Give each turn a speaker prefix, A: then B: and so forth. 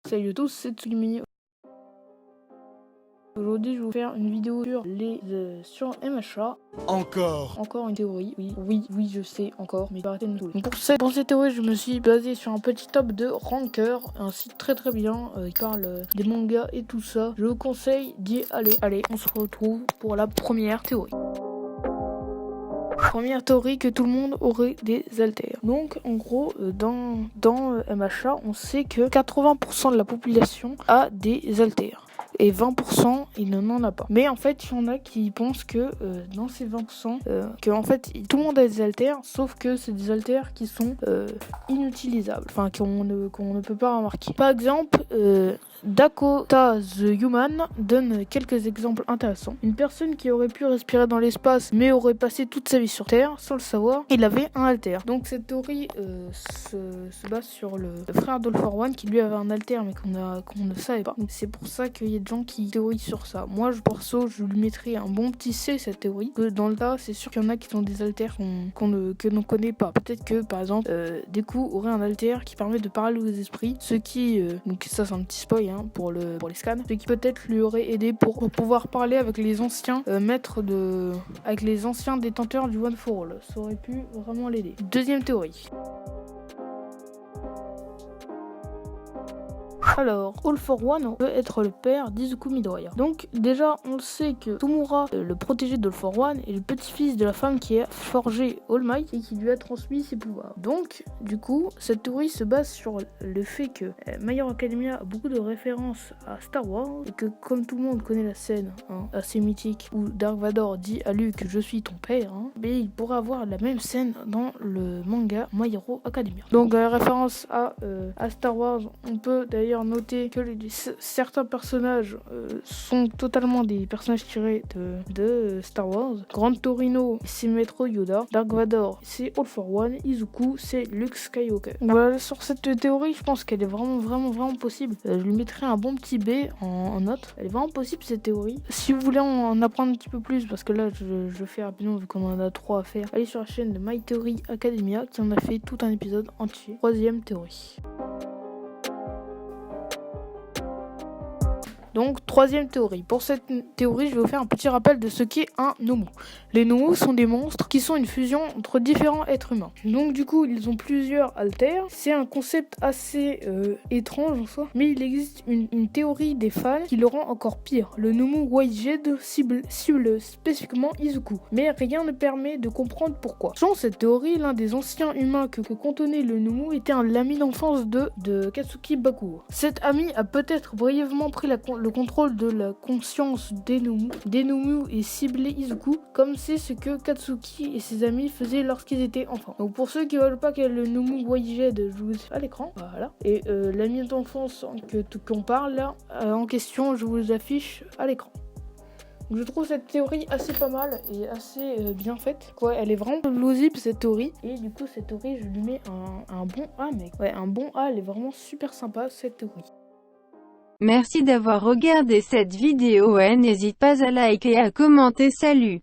A: Salut à tous, c'est Tsugimi. Aujourd'hui, je vais vous faire une vidéo sur MHA. Encore une théorie, oui, je sais encore, mais arrêtez de me saouler. Pour cette théorie, je me suis basé sur un petit top de Ranker, un site très bien, qui parle des mangas et tout ça. Je vous conseille d'y aller. Allez, on se retrouve pour la première théorie. Première théorie, que tout le monde aurait des haltères. Donc en gros dans MHA, on sait que 80% de la population a des haltères et 20% il n'en a pas. Mais en fait, il y en a qui pensent que dans ces 20%, que en fait tout le monde a des haltères, sauf que c'est des haltères qui sont inutilisables, enfin qu'on ne peut pas remarquer. Par exemple, Dakota the Human donne quelques exemples intéressants. Une personne qui aurait pu respirer dans l'espace mais aurait passé toute sa vie sur Terre sans le savoir, il avait un haltère. Donc cette théorie se base sur le frère d'All for One qui lui avait un haltère mais qu'on ne savait pas. Donc c'est pour ça qu'il y a des gens qui théorisent sur ça. Moi je lui mettrais un bon petit C cette théorie, que dans le tas c'est sûr qu'il y en a qui ont des haltères que l'on connaît pas. Peut-être que par exemple Deku aurait un haltère qui permet de parler aux esprits, ce qui donc ça c'est un petit spoil pour les scans, ce qui peut-être lui aurait aidé pour pouvoir parler avec les anciens avec les anciens détenteurs du One for All. Ça aurait pu vraiment l'aider. Deuxième théorie. Alors, All for One peut être le père d'Izuku Midoriya. Donc déjà, on le sait que Tomura, le protégé d'All for One, est le petit-fils de la femme qui a forgé All Might et qui lui a transmis ses pouvoirs. Donc, du coup, cette théorie se base sur le fait que My Hero Academia a beaucoup de références à Star Wars et que, comme tout le monde connaît la scène assez mythique où Dark Vador dit à Luke « Je suis ton père », mais il pourrait avoir la même scène dans le manga My Hero Academia. Donc, référence à Star Wars, on peut d'ailleurs noter que certains personnages sont totalement des personnages tirés de Star Wars. Grand Torino, c'est Maître Yoda. Dark Vador, c'est All for One. Izuku, c'est Luke Skywalker. Voilà, sur cette théorie, je pense qu'elle est vraiment possible. Je lui mettrai un bon petit B en note. Elle est vraiment possible cette théorie. Si vous voulez en apprendre un petit peu plus, parce que là je fais rapidement vu qu'on en a 3 à faire, allez sur la chaîne de My Theory Academia qui en a fait tout un épisode entier. Troisième théorie. Donc, troisième théorie. Pour cette théorie, je vais vous faire un petit rappel de ce qu'est un Nomu. Les Nomu sont des monstres qui sont une fusion entre différents êtres humains. Donc, du coup, ils ont plusieurs haltères. C'est un concept assez étrange en soi, mais il existe une théorie des fans qui le rend encore pire. Le Nomu Whitehead cible spécifiquement Izuku, mais rien ne permet de comprendre pourquoi. Selon cette théorie, l'un des anciens humains que contenait le Nomu était l'ami d'enfance de Katsuki Bakugo. Cet ami a peut-être brièvement pris le contrôle de la conscience des Nomu et ciblé Izuku, comme c'est ce que Katsuki et ses amis faisaient lorsqu'ils étaient enfants. Donc pour ceux qui veulent pas que le Nomu Whitehead, je vous à l'écran, voilà. Et l'ami d'enfance qu'on parle là, en question, je vous affiche à l'écran. Je trouve cette théorie assez pas mal et assez bien faite. Ouais, elle est vraiment plausible cette théorie. Et du coup, cette théorie, je lui mets un bon A, mec. Ouais, un bon A, elle est vraiment super sympa cette théorie.
B: Merci d'avoir regardé cette vidéo et n'hésite pas à liker et à commenter. Salut!